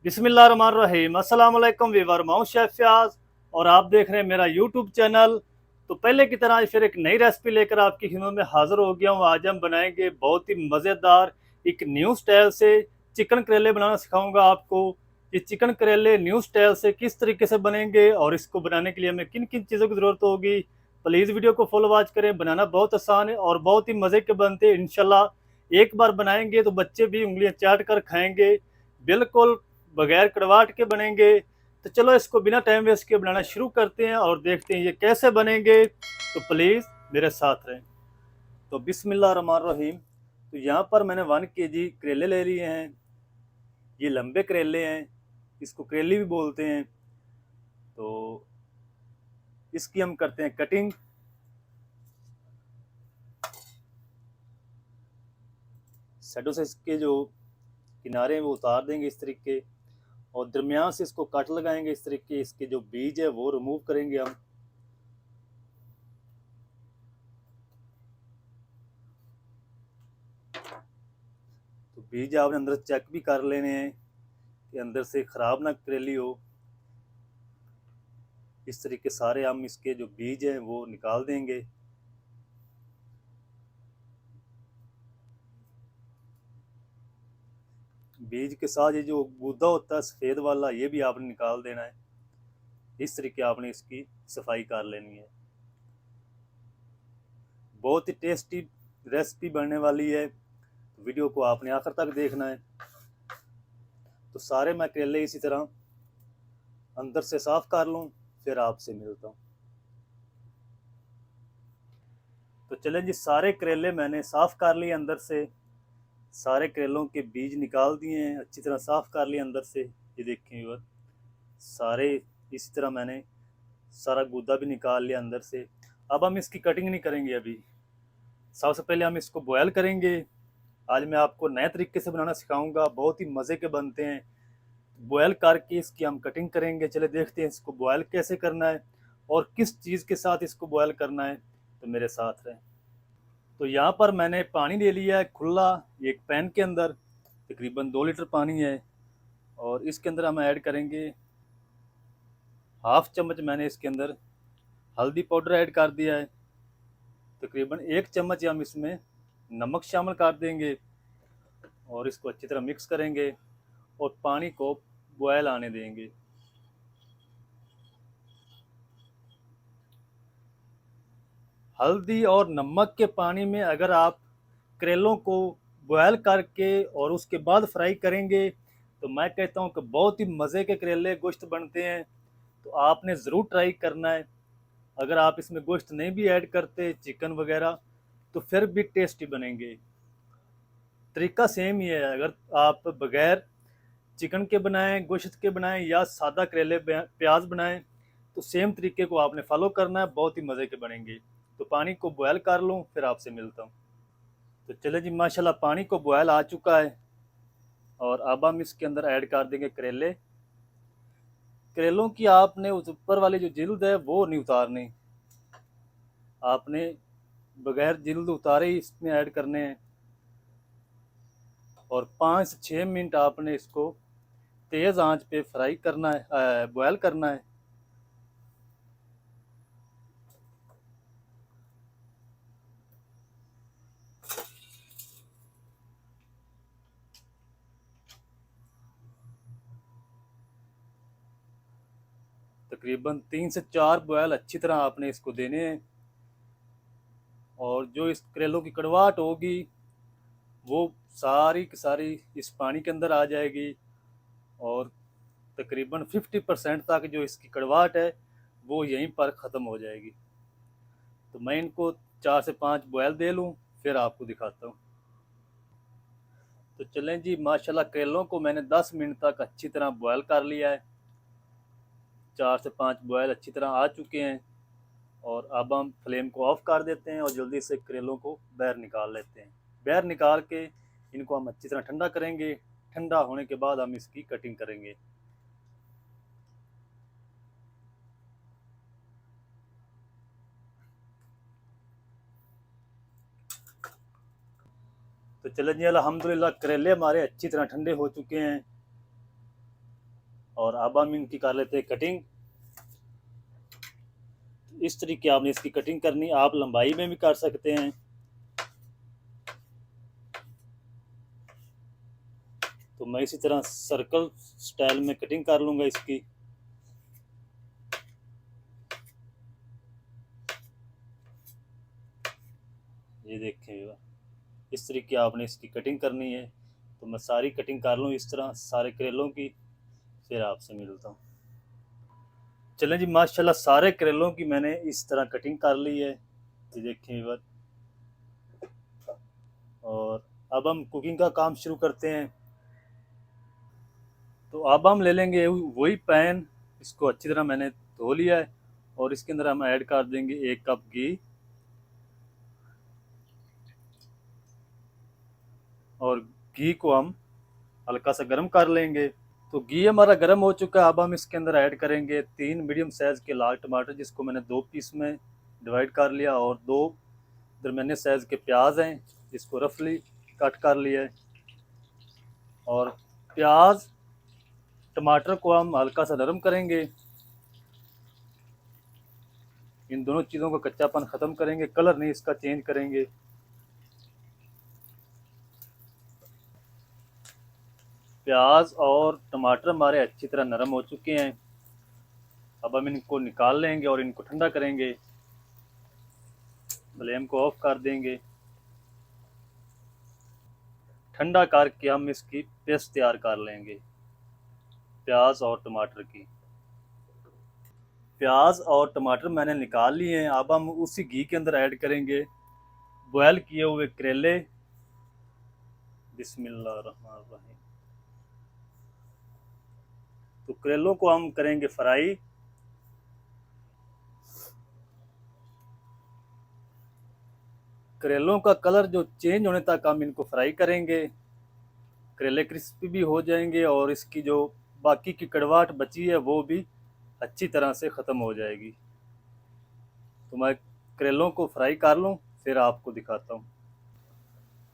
बिस्मिल्लाहिर्रहमानिर्रहीम। अस्सलाम वालेकुम वीवर, मैं शेफ फयाज और आप देख रहे हैं मेरा यूट्यूब चैनल। तो पहले की तरह फिर एक नई रेसिपी लेकर आपकी खिदमत में हाजिर हो गया हूँ। आज हम बनाएंगे बहुत ही मज़ेदार एक न्यू स्टाइल से चिकन करेले बनाना सिखाऊंगा आपको। ये चिकन करेले न्यू स्टाइल से किस तरीके से बनेंगे और इसको बनाने के लिए हमें किन किन चीज़ों की ज़रूरत होगी, प्लीज़ वीडियो को फुल वॉच करें। बनाना बहुत आसान है और बहुत ही मज़े के बनते हैं इंशाल्लाह। एक बार बनाएंगे तो बच्चे भी उंगलियां चाट कर खाएंगे, बिल्कुल बगैर कड़वाहट के बनेंगे। तो चलो इसको बिना टाइम वेस्ट के बनाना शुरू करते हैं और देखते हैं ये कैसे बनेंगे। तो प्लीज़ मेरे साथ रहें। तो बिस्मिल्लाह रहमान रहीम। तो यहाँ पर मैंने 1 kg करेले ले लिए हैं। ये लंबे करेले हैं, इसको करेली भी बोलते हैं। तो इसकी हम करते हैं कटिंग। साइडों से इसके जो किनारे हैं वो उतार देंगे इस तरीके, और दरमियान से इसको कट लगाएंगे इस तरीके। इसके जो बीज है वो रिमूव करेंगे हम। तो बीज आपने अंदर चेक भी कर लेने हैं कि अंदर से ख़राब ना करेली हो। इस तरीके सारे हम इसके जो बीज हैं वो निकाल देंगे। बीज के साथ ये जो गूदा होता है सफ़ेद वाला, ये भी आपने निकाल देना है। इस तरीके आपने इसकी सफाई कर लेनी है। बहुत ही टेस्टी रेसिपी बनने वाली है, वीडियो को आपने आखिर तक देखना है। तो सारे मैं करेले इसी तरह अंदर से साफ़ कर लूँ, फिर आपसे मिलता हूँ। तो चलें जी, सारे करेले मैंने साफ़ कर लिए अंदर से। सारे करेलों के बीज निकाल दिए हैं, अच्छी तरह साफ़ कर लिए अंदर से। ये देखें व्यूअर, सारे इसी तरह मैंने सारा गूदा भी निकाल लिया अंदर से। अब हम इसकी कटिंग नहीं करेंगे अभी। सबसे पहले हम इसको बॉयल करेंगे। आज मैं आपको नए तरीके से बनाना सिखाऊंगा, बहुत ही मज़े के बनते हैं। बॉयल करके इसकी हम कटिंग करेंगे। चले देखते हैं इसको बॉयल कैसे करना है और किस चीज़ के साथ इसको बॉयल करना है। तो मेरे साथ रहें। तो यहाँ पर मैंने पानी ले लिया है खुला, एक पैन के अंदर तकरीबन 2 लीटर पानी है। और इसके अंदर हम ऐड करेंगे हाफ चम्मच। मैंने इसके अंदर हल्दी पाउडर ऐड कर दिया है। तकरीबन 1 चम्मच हम इसमें नमक शामिल कर देंगे और इसको अच्छी तरह मिक्स करेंगे और पानी को बॉयल आने देंगे। हल्दी और नमक के पानी में अगर आप करेलों को बॉयल करके और उसके बाद फ्राई करेंगे तो मैं कहता हूँ कि बहुत ही मज़े के करेले गोश्त बनते हैं। तो आपने ज़रूर ट्राई करना है। अगर आप इसमें गोश्त नहीं भी ऐड करते, चिकन वगैरह, तो फिर भी टेस्टी बनेंगे। तरीका सेम ही है। अगर आप बगैर चिकन के बनाएं, गोश्त के बनाएं या सादा करेले प्याज बनाएं, तो सेम तरीके को आपने फॉलो करना है, बहुत ही मज़े के बनेंगे। तो पानी को बॉयल कर लूँ, फिर आपसे मिलता हूँ। तो चले जी, माशाल्लाह पानी को बॉयल आ चुका है और अब हम इसके अंदर ऐड कर देंगे करेले। करेलों की आपने उस ऊपर वाली जो जिल्द है वो नहीं उतारनी, आपने बगैर जिल्द उतारे ही इसमें ऐड करने हैं। और 5 से 6 मिनट आपने इसको तेज़ आंच पे फ्राई करना है, बॉयल करना है। तकरीबन 3 से 4 बॉयल अच्छी तरह आपने इसको देने हैं। और जो इस करेलों की कड़वाहट होगी वो सारी की सारी इस पानी के अंदर आ जाएगी। और तकरीबन 50% तक जो इसकी कड़वाहट है वो यहीं पर ख़त्म हो जाएगी। तो मैं इनको 4 से 5 बॉयल दे लूँ, फिर आपको दिखाता हूँ। तो चलें जी, माशाल्लाह करेलों को मैंने 10 मिनट तक अच्छी तरह बॉयल कर लिया है। 4 से 5 बॉयल अच्छी तरह आ चुके हैं। और अब हम फ्लेम को ऑफ कर देते हैं और जल्दी से करेलों को बाहर निकाल लेते हैं। बाहर निकाल के इनको हम अच्छी तरह ठंडा करेंगे। ठंडा होने के बाद हम इसकी कटिंग करेंगे। तो चलें जी, अल्हम्दुलिल्लाह करेले हमारे अच्छी तरह ठंडे हो चुके हैं। और अब हम इनकी कर लेते हैं कटिंग। इस तरीके आपने इसकी कटिंग करनी, आप लंबाई में भी कर सकते हैं। तो मैं इसी तरह सर्कल स्टाइल में कटिंग कर लूँगा इसकी। ये देखें, इस तरीके आपने इसकी कटिंग करनी है। तो मैं सारी कटिंग कर लूँ इस तरह सारे करेलों की, फिर आपसे मिलता हूँ। चलें जी, माशाल्लाह सारे करेलों की मैंने इस तरह कटिंग कर ली है, ये देखें व्यूअर। और अब हम कुकिंग का काम शुरू करते हैं। तो अब हम ले लेंगे वही पैन, इसको अच्छी तरह मैंने धो लिया है और इसके अंदर हम ऐड कर देंगे 1 कप घी। और घी को हम हल्का सा गर्म कर लेंगे। तो घी हमारा गर्म हो चुका है। अब हम इसके अंदर ऐड करेंगे 3 मीडियम साइज़ के लाल टमाटर, जिसको मैंने 2 पीस में डिवाइड कर लिया, और 2 दरमियाने साइज़ के प्याज हैं जिसको रफली कट कर लिया है। और प्याज टमाटर को हम हल्का सा नरम करेंगे, इन दोनों चीज़ों का कच्चापन ख़त्म करेंगे, कलर नहीं इसका चेंज करेंगे। प्याज और टमाटर हमारे अच्छी तरह नरम हो चुके हैं। अब हम इनको निकाल लेंगे और इनको ठंडा करेंगे। फ्लेम को ऑफ कर देंगे। ठंडा करके हम इसकी पेस्ट तैयार कर लेंगे प्याज और टमाटर की। प्याज और टमाटर मैंने निकाल लिए हैं। अब हम उसी घी के अंदर ऐड करेंगे बॉयल किए हुए करेले। बिस्मिल्लाहिर्रहमानिर्रहीम। तो करेलों को हम करेंगे फ्राई। करेलों का कलर जो चेंज होने तक हम इनको फ्राई करेंगे। करेले क्रिस्पी भी हो जाएंगे और इसकी जो बाकी की कड़वाहट बची है वो भी अच्छी तरह से ख़त्म हो जाएगी। तो मैं करेलों को फ्राई कर लूँ, फिर आपको दिखाता हूँ।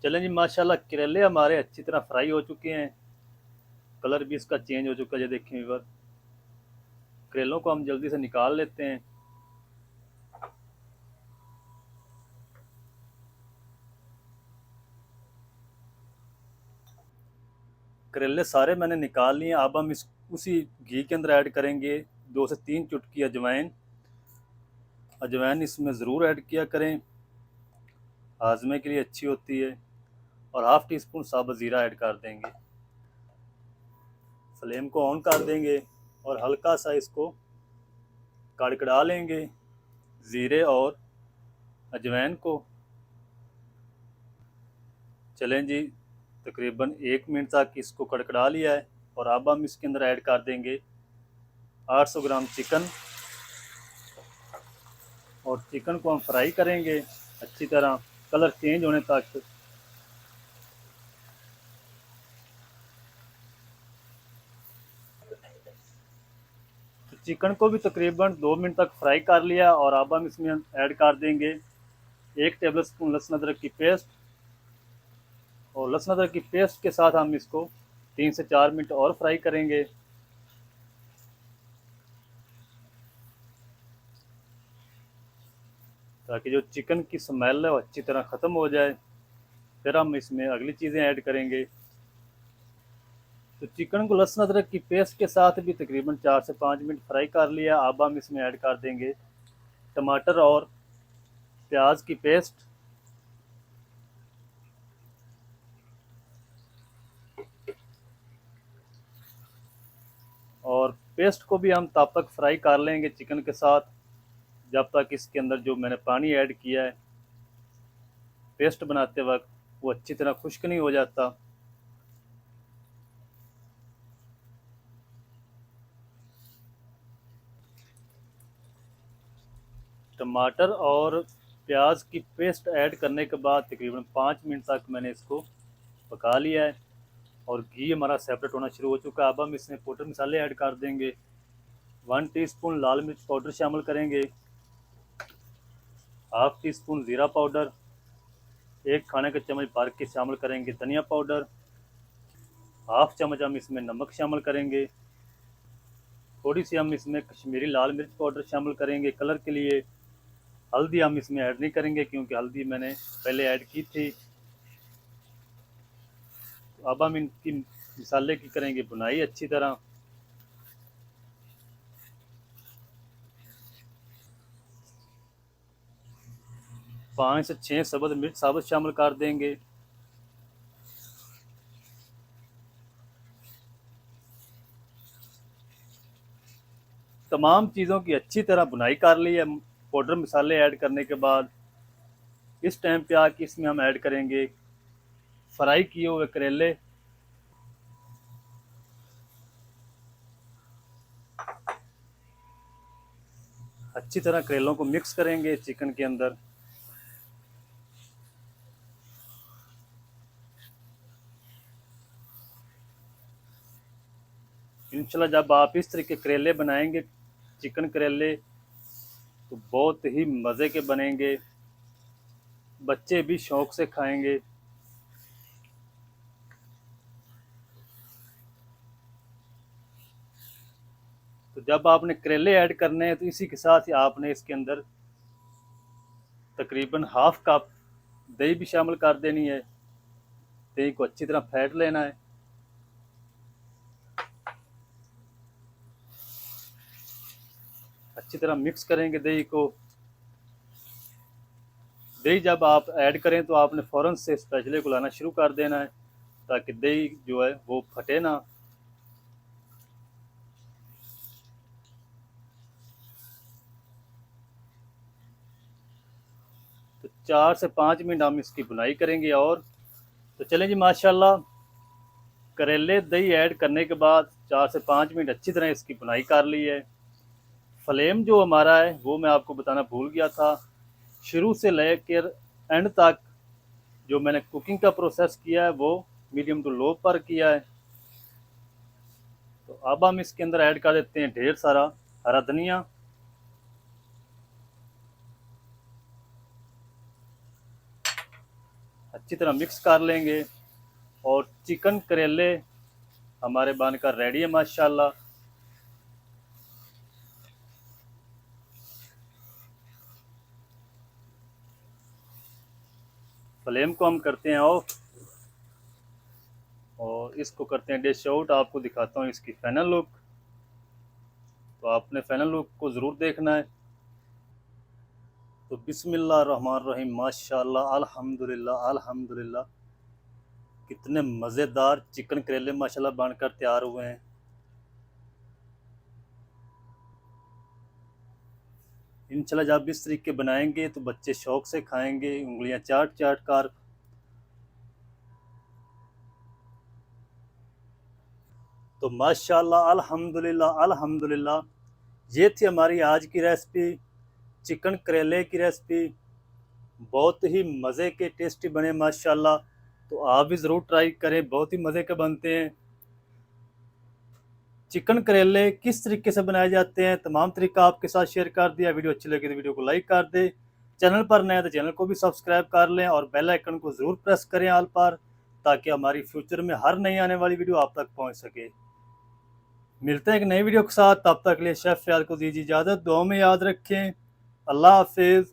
चलें जी, माशाल्लाह करेले हमारे अच्छी तरह फ्राई हो चुके हैं, कलर भी इसका चेंज हो चुका है। ये देखें व्यूअर, करेलों को हम जल्दी से निकाल लेते हैं। करेले सारे मैंने निकाल लिए। अब हम इस उसी घी के अंदर ऐड करेंगे 2 से 3 चुटकी अजवाइन। अजवाइन इसमें ज़रूर ऐड किया करें, हाजमे के लिए अच्छी होती है। और हाफ़ टी स्पून साबुत ज़ीरा ऐड कर देंगे। फ्लेम को ऑन कर देंगे और हल्का सा इसको कड़कड़ा लेंगे ज़ीरे और अजवाइन को। चलें जी, तकरीबन 1 मिनट तक इसको कड़कड़ा लिया है। और अब हम इसके अंदर ऐड कर देंगे 800 ग्राम चिकन। और चिकन को हम फ्राई करेंगे अच्छी तरह, कलर चेंज होने तक। तो चिकन को भी तकरीबन 2 मिनट तक फ्राई कर लिया। और अब हम इसमें ऐड कर देंगे 1 टेबल स्पून लहसुन अदरक की पेस्ट। और लहसुन अदरक की पेस्ट के साथ हम इसको 3 से 4 मिनट और फ्राई करेंगे। ताकि जो चिकन की स्मेल है वो अच्छी तरह ख़त्म हो जाए। फिर हम इसमें अगली चीज़ें ऐड करेंगे। तो चिकन को लहसुन अदरक की पेस्ट के साथ भी तकरीबन 4 से 5 मिनट फ्राई कर लिया। अब हम इसमें ऐड कर देंगे टमाटर और प्याज की पेस्ट। और पेस्ट को भी हम तब तक फ्राई कर लेंगे चिकन के साथ जब तक इसके अंदर जो मैंने पानी ऐड किया है पेस्ट बनाते वक्त वो अच्छी तरह खुश्क नहीं हो जाता। टमाटर और प्याज की पेस्ट ऐड करने के बाद तकरीबन 5 मिनट तक मैंने इसको पका लिया है। और घी हमारा सेपरेट होना शुरू हो चुका है। अब हम इसमें पाउडर मसाले ऐड कर देंगे। 1 टीस्पून लाल मिर्च पाउडर शामिल करेंगे, हाफ़ टी स्पून ज़ीरा पाउडर, 1 खाने का चम्मच भर के शामिल करेंगे धनिया पाउडर, हाफ़ चम्मच हम इसमें नमक शामिल करेंगे। थोड़ी सी हम इसमें कश्मीरी लाल मिर्च पाउडर शामिल करेंगे कलर के लिए। हल्दी हम इसमें ऐड नहीं करेंगे क्योंकि हल्दी मैंने पहले ऐड की थी। तो अब हम इनकी मसाले की करेंगे बुनाई अच्छी तरह। पाँच से छः सब्ज़ मिर्च साबुत शामिल कर देंगे। तमाम चीज़ों की अच्छी तरह बुनाई कर ली है पाउडर मसाले ऐड करने के बाद। इस टाइम पे आके इसमें हम ऐड करेंगे फ्राई किए हुए करेले। अच्छी तरह करेलों को मिक्स करेंगे चिकन के अंदर। इंशाल्लाह जब आप इस तरीके करेले बनाएंगे चिकन करेले तो बहुत ही मज़े के बनेंगे, बच्चे भी शौक से खाएंगे। तो जब आपने करेले ऐड करने हैं तो इसी के साथ ही आपने इसके अंदर तकरीबन हाफ कप दही भी शामिल कर देनी है। दही को अच्छी तरह फेंट लेना है। अच्छी तरह मिक्स करेंगे दही को। दही जब आप ऐड करें तो आपने फ़ौरन से स्पैचुले को लाना शुरू कर देना है ताकि दही जो है वो फटे ना। तो 4 से 5 मिनट हम इसकी बुनाई करेंगे। और तो चलें जी, माशाल्लाह करेले दही ऐड करने के बाद 4 से 5 मिनट अच्छी तरह इसकी बुनाई कर ली है। फ्लेम जो हमारा है वो मैं आपको बताना भूल गया था, शुरू से लेकर एंड तक जो मैंने कुकिंग का प्रोसेस किया है वो मीडियम टू लो पर किया है। तो अब हम इसके अंदर ऐड कर देते हैं ढेर सारा हरा धनिया। अच्छी तरह मिक्स कर लेंगे और चिकन करेले हमारे बनकर रेडी है माशाल्लाह। फ्लेम को हम करते हैं ऑफ और इसको करते हैं डिश आउट। आपको दिखाता हूँ इसकी फाइनल लुक। तो आपने फाइनल लुक को ज़रूर देखना है। तो बिस्मिल्लाह रहमान रहीम, माशाल्लाह अल्हम्दुलिल्लाह अल्हम्दुलिल्लाह। कितने मज़ेदार चिकन करेले माशाल्लाह बनकर तैयार हुए हैं। इंशाल्लाह जब इस तरीके बनाएंगे तो बच्चे शौक से खाएंगे, उंगलियां चाट चाट कर। तो माशाल्लाह अल्हम्दुलिल्लाह अल्हम्दुलिल्लाह, ये थी हमारी आज की रेसिपी, चिकन करेले की रेसिपी। बहुत ही मज़े के टेस्टी बने माशाल्लाह। तो आप भी ज़रूर ट्राई करें, बहुत ही मज़े के बनते हैं। चिकन करेले किस तरीके से बनाए जाते हैं तमाम तरीका आपके साथ शेयर कर दिया। वीडियो अच्छी लगी तो वीडियो को लाइक कर दे। चैनल पर नए तो चैनल को भी सब्सक्राइब कर लें और बेल आइकन को ज़रूर प्रेस करें ऑल पर, ताकि हमारी फ्यूचर में हर नई आने वाली वीडियो आप तक पहुंच सके। मिलते हैं एक नई वीडियो के साथ, तब तक के लिए शेफ फयाद को दीजिए इजाज़त। दुआ में याद रखें। अल्लाह हाफिज़।